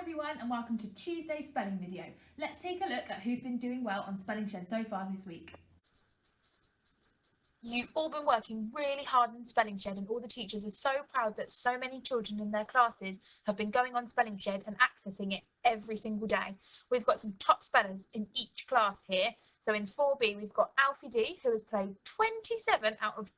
everyone and welcome to Tuesday's spelling video. Let's take a look at who's been doing well on Spelling Shed so far this week. You've all been working really hard on Spelling Shed, and all the teachers are so proud that so many children in their classes have been going on Spelling Shed and accessing it every single day. We've got some top spellers in each class here. So in 4B, we've got Alfie D, who has played 27 out of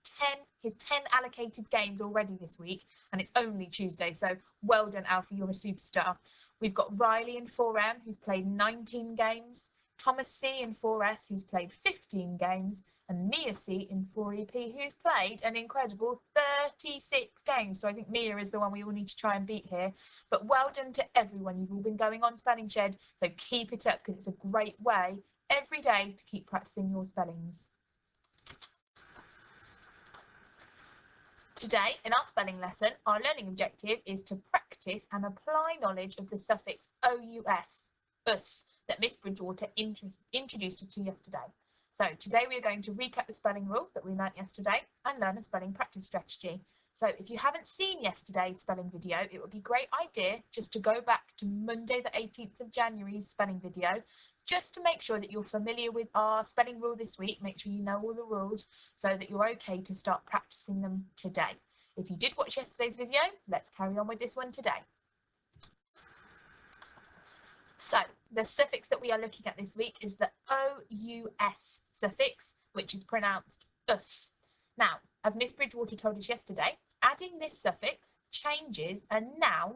10 allocated games already this week, and it's only Tuesday, so well done, Alfie, you're a superstar. We've got Riley in 4M, who's played 19 games, Thomas C in 4S, who's played 15 games, and Mia C in 4EP, who's played an incredible 36 games. So I think Mia is the one we all need to try and beat here. But well done to everyone. You've all been going on Spelling Shed, so keep it up because it's a great way every day to keep practicing your spellings. Today, in our spelling lesson, our learning objective is to practice and apply knowledge of the suffix us, that Miss Bridgewater introduced us to yesterday. So today we are going to recap the spelling rule that we learnt yesterday and learn a spelling practice strategy. So if you haven't seen yesterday's spelling video, it would be a great idea just to go back to Monday the 18th of January's spelling video, just to make sure that you're familiar with our spelling rule this week. Make sure you know all the rules so that you're okay to start practicing them today. If you did watch yesterday's video, let's carry on with this one today. So the suffix that we are looking at this week is the OUS suffix, which is pronounced us. Now, as Miss Bridgewater told us yesterday, adding this suffix changes a noun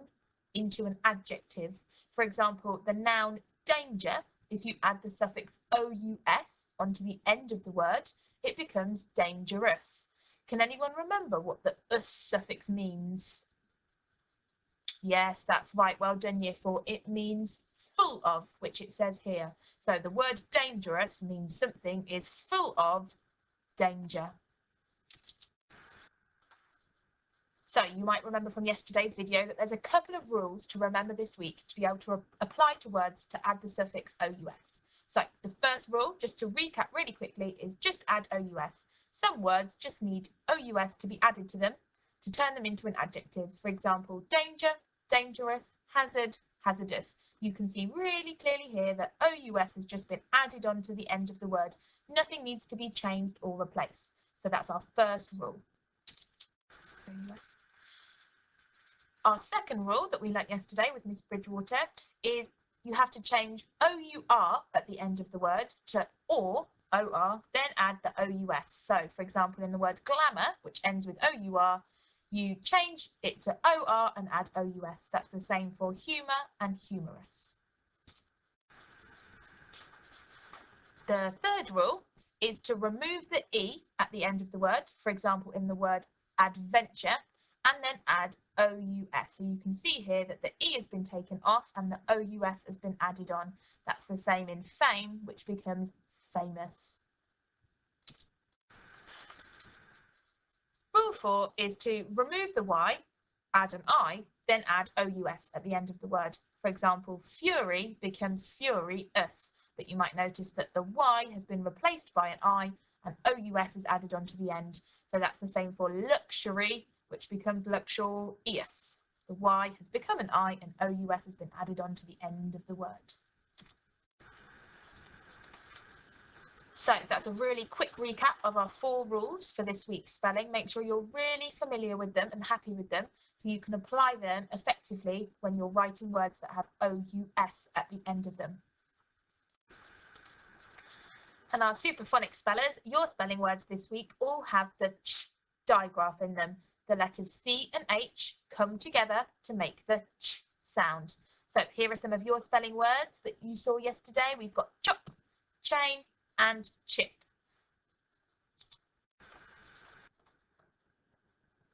into an adjective. For example, the noun danger, if you add the suffix OUS onto the end of the word, it becomes dangerous. Can anyone remember what the us suffix means? Yes, that's right. Well done, Year 4. It means full of, which it says here. So the word dangerous means something is full of danger. So you might remember from yesterday's video that there's a couple of rules to remember this week to be able to apply to words to add the suffix OUS. So the first rule, just to recap really quickly, is just add OUS. Some words just need OUS to be added to them to turn them into an adjective. For example, danger, dangerous, hazard, hazardous. You can see really clearly here that OUS has just been added onto the end of the word. Nothing needs to be changed or replaced. So that's our first rule. Our second rule that we learnt yesterday with Miss Bridgewater is you have to change OUR at the end of the word to OR, then add the OUS. So, for example, in the word glamour, which ends with OUR, you change it to OR and add OUS. That's the same for humour and humorous. The third rule is to remove the E at the end of the word, for example, in the word adventure, and then add OUS. So you can see here that the E has been taken off and the OUS has been added on. That's the same in fame, which becomes famous. Rule 4 is to remove the Y, add an I, then add OUS at the end of the word. For example, fury becomes furious, but you might notice that the Y has been replaced by an I and OUS is added onto the end. So that's the same for luxury, which becomes luxurious. The Y has become an I and OUS has been added onto the end of the word. So that's a really quick recap of our 4 rules for this week's spelling. Make sure you're really familiar with them and happy with them so you can apply them effectively when you're writing words that have OUS at the end of them. And our superphonic spellers, your spelling words this week all have the ch digraph in them. The letters C and H come together to make the ch sound. So here are some of your spelling words that you saw yesterday. We've got chop, chain, and chip.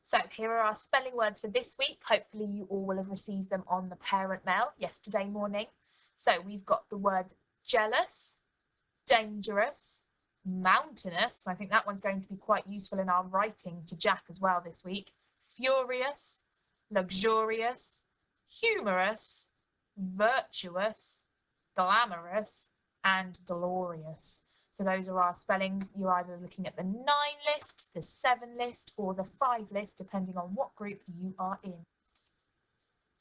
So here are our spelling words for this week. Hopefully you all will have received them on the parent mail yesterday morning. So we've got the word jealous, dangerous, mountainous. I think that one's going to be quite useful in our writing to Jack as well this week. Furious, luxurious, humorous, virtuous, glamorous, and glorious. So those are our spellings. You're either looking at the 9 list, the 7 list, or the 5 list, depending on what group you are in.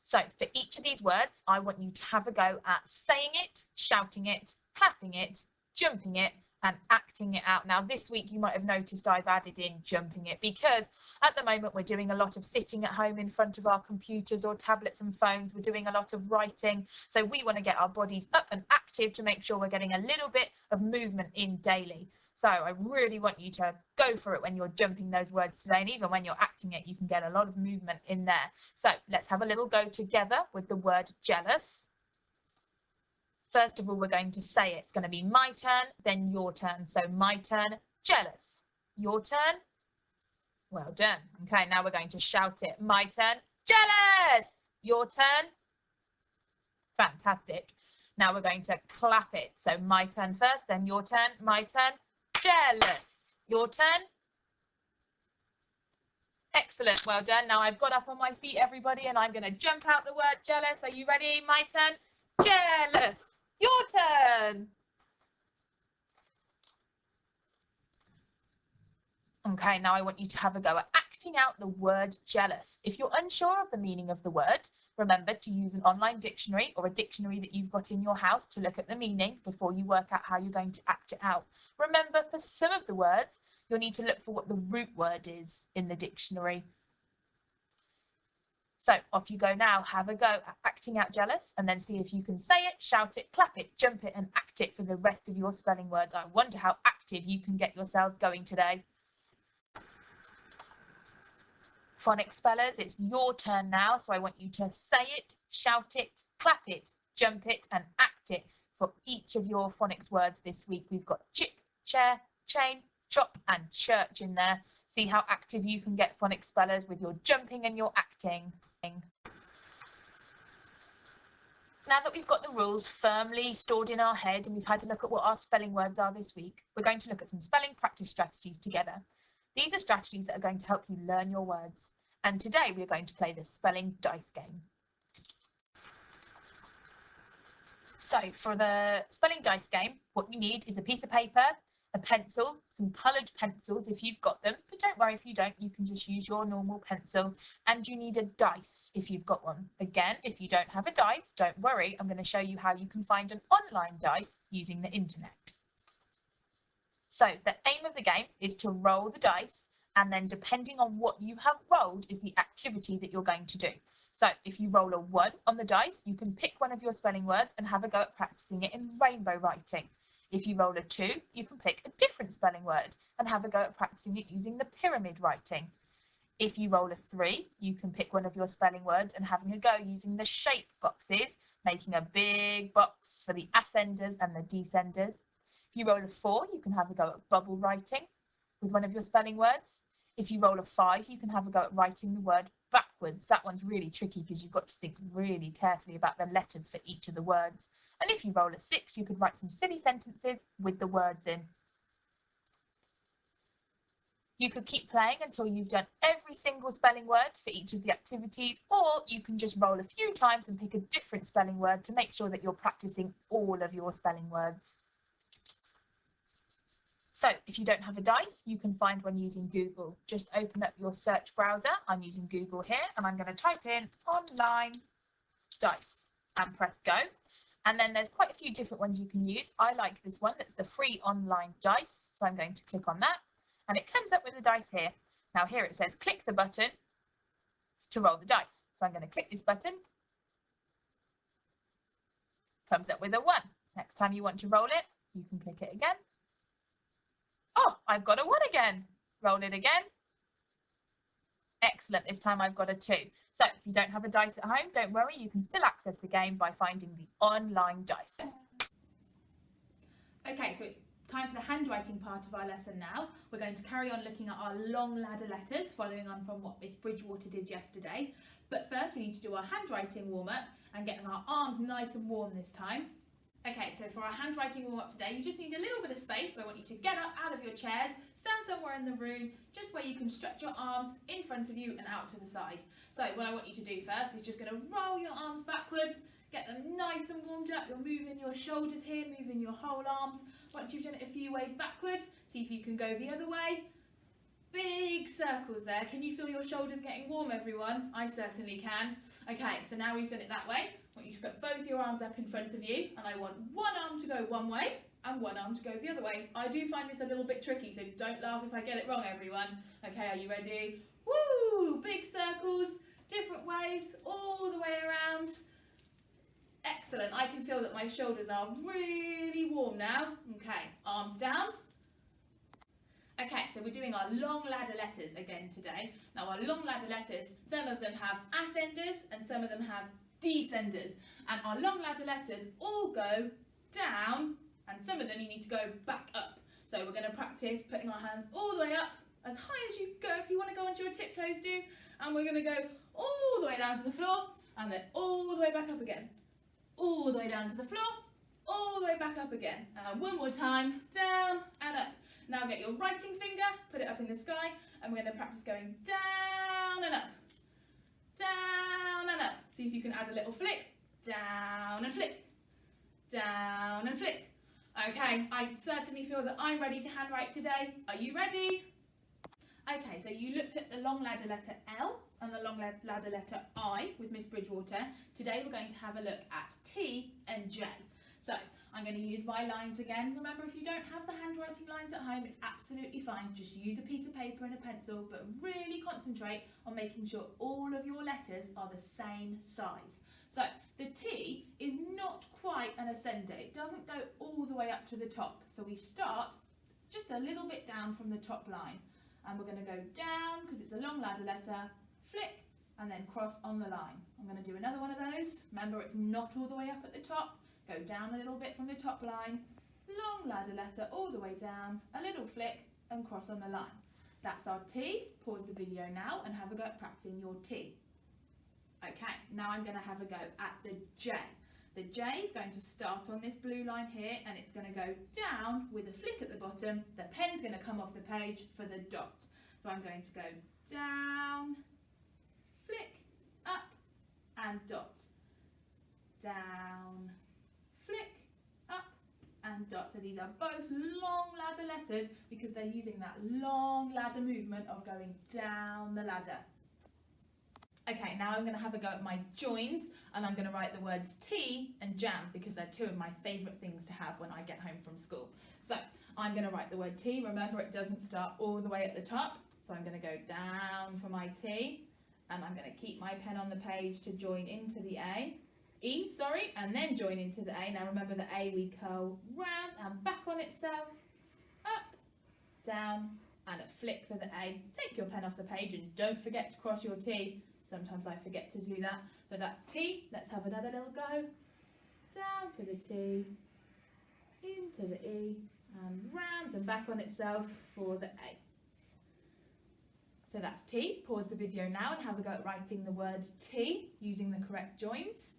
So for each of these words, I want you to have a go at saying it, shouting it, clapping it, jumping it, and acting it out. Now this week you might have noticed I've added in jumping it because at the moment we're doing a lot of sitting at home in front of our computers or tablets and phones. We're doing a lot of writing. So we want to get our bodies up and active to make sure we're getting a little bit of movement in daily. So I really want you to go for it when you're jumping those words today, and even when you're acting it, you can get a lot of movement in there. So let's have a little go together with the word jealous. First of all, we're going to say it. It's going to be my turn, then your turn. So my turn, jealous. Your turn. Well done. Okay, now we're going to shout it. My turn, jealous. Your turn. Fantastic. Now we're going to clap it. So my turn first, then your turn. My turn, jealous. Your turn. Excellent. Well done. Now I've got up on my feet, everybody, and I'm going to jump out the word jealous. Are you ready? My turn, jealous. Your turn. Okay, now I want you to have a go at acting out the word jealous. If you're unsure of the meaning of the word, remember to use an online dictionary or a dictionary that you've got in your house to look at the meaning before you work out how you're going to act it out. Remember, for some of the words, you'll need to look for what the root word is in the dictionary. So off you go now, have a go at acting out jealous, and then see if you can say it, shout it, clap it, jump it, and act it for the rest of your spelling words. I wonder how active you can get yourselves going today. Phonics spellers, it's your turn now, so I want you to say it, shout it, clap it, jump it, and act it for each of your phonics words this week. We've got chip, chair, chain, chop, and church in there. See how active you can get, phonics spellers, with your jumping and your acting. Now that we've got the rules firmly stored in our head and we've had a look at what our spelling words are this week, we're going to look at some spelling practice strategies together. These are strategies that are going to help you learn your words. And today we are going to play the spelling dice game. So for the spelling dice game, what you need is a piece of paper, a pencil, some coloured pencils if you've got them, but don't worry if you don't, you can just use your normal pencil, and you need a dice if you've got one. Again, if you don't have a dice, don't worry, I'm going to show you how you can find an online dice using the internet. So the aim of the game is to roll the dice, and then depending on what you have rolled is the activity that you're going to do. So if you roll a 1 on the dice, you can pick one of your spelling words and have a go at practicing it in rainbow writing. If you roll a 2, you can pick a different spelling word and have a go at practicing it using the pyramid writing. If you roll a 3, you can pick one of your spelling words and having a go using the shape boxes, making a big box for the ascenders and the descenders. If you roll a 4, you can have a go at bubble writing with one of your spelling words. If you roll a 5, you can have a go at writing the word backwards. That one's really tricky because you've got to think really carefully about the letters for each of the words. And if you roll a 6, you could write some silly sentences with the words in. You could keep playing until you've done every single spelling word for each of the activities, or you can just roll a few times and pick a different spelling word to make sure that you're practicing all of your spelling words. So if you don't have a dice, you can find one using Google. Just open up your search browser. I'm using Google here, and I'm going to type in online dice and press go. And then there's quite a few different ones you can use. I like this one. It's the free online dice. So I'm going to click on that, and it comes up with the dice here. Now here it says click the button to roll the dice. So I'm going to click this button. Comes up with a 1. Next time you want to roll it, you can click it again. Oh, I've got a 1 again. Roll it again. Excellent. This time I've got a 2. So if you don't have a dice at home, don't worry. You can still access the game by finding the online dice. Okay, so it's time for the handwriting part of our lesson now. We're going to carry on looking at our long ladder letters, following on from what Miss Bridgewater did yesterday. But first we need to do our handwriting warm-up and getting our arms nice and warm this time. Okay, so for our handwriting warm-up today, you just need a little bit of space. So I want you to get up out of your chairs, stand somewhere in the room, just where you can stretch your arms in front of you and out to the side. So what I want you to do first is just going to roll your arms backwards, get them nice and warmed up. You're moving your shoulders here, moving your whole arms. Once you've done it a few ways backwards, see if you can go the other way. Big circles there. Can you feel your shoulders getting warm, everyone? I certainly can. Okay, so now we've done it that way. I want you to put both your arms up in front of you, and I want one arm to go one way and one arm to go the other way. I do find this a little bit tricky, so don't laugh if I get it wrong, everyone. Okay, are you ready? Woo! Big circles, different ways, all the way around. Excellent. I can feel that my shoulders are really warm now. Okay, arms down. Okay, so we're doing our long ladder letters again today. Now our long ladder letters, some of them have ascenders and some of them have descenders. And our long ladder letters all go down, and some of them you need to go back up. So we're going to practice putting our hands all the way up, as high as you go. If you want to go onto your tiptoes, do. And we're going to go all the way down to the floor, and then all the way back up again. All the way down to the floor, all the way back up again. And one more time, down and up. Now get your writing finger, put it up in the sky, and we're going to practice going down and up. Down and up. See if you can add a little flick. Down and flick. Down and flick. Okay, I certainly feel that I'm ready to handwrite today. Are you ready? Okay, so you looked at the long ladder letter L and the long ladder letter I with Miss Bridgewater. Today we're going to have a look at T and J. So I'm going to use my lines again. Remember, if you don't have the handwriting lines at home, it's absolutely fine. Just use a piece of paper and a pencil, but really concentrate on making sure all of your letters are the same size. So the T is not quite an ascender. It doesn't go all the way up to the top. So we start just a little bit down from the top line. And we're going to go down because it's a long ladder letter, flick, and then cross on the line. I'm going to do another one of those. Remember, it's not all the way up at the top. Go down a little bit from the top line, long ladder letter all the way down, a little flick, and cross on the line. That's our T. Pause the video now and have a go at practicing your T. Okay, now I'm going to have a go at the J. The J is going to start on this blue line here, and it's going to go down with a flick at the bottom. The pen's going to come off the page for the dot. So I'm going to go down, flick, up, and dot. Down, flick, up, and dot. So these are both long ladder letters because they're using that long ladder movement of going down the ladder. Okay, now I'm going to have a go at my joins, and I'm going to write the words tea and jam because they're two of my favourite things to have when I get home from school. So I'm going to write the word tea. Remember, it doesn't start all the way at the top, so I'm going to go down for my T, and I'm going to keep my pen on the page to join into the E, and then join into the A. Now remember, the A we curl round and back on itself, up, down, and a flick for the A. Take your pen off the page and don't forget to cross your T. Sometimes I forget to do that. So that's T. Let's have another little go. Down for the T, into the E, and round and back on itself for the A. So that's T. Pause the video now and have a go at writing the word T using the correct joins.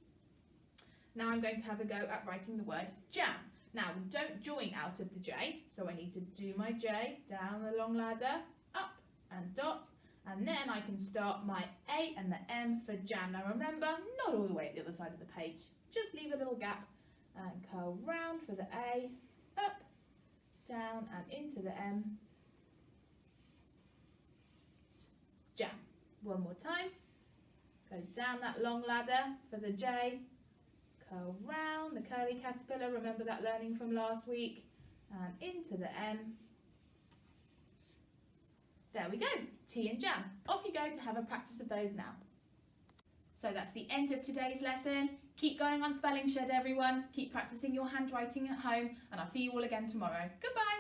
Now I'm going to have a go at writing the word jam. Now we don't join out of the J, so I need to do my J, down the long ladder, up and dot, and then I can start my A and the M for jam. Now remember, not all the way at the other side of the page, just leave a little gap and curl round for the A, up, down and into the M, jam. One more time, go down that long ladder for the J, curl round the curly caterpillar, remember that learning from last week, and into the M. There we go, T and jam. Off you go to have a practice of those now. So that's the end of today's lesson. Keep going on Spelling Shed, everyone. Keep practicing your handwriting at home, and I'll see you all again tomorrow. Goodbye.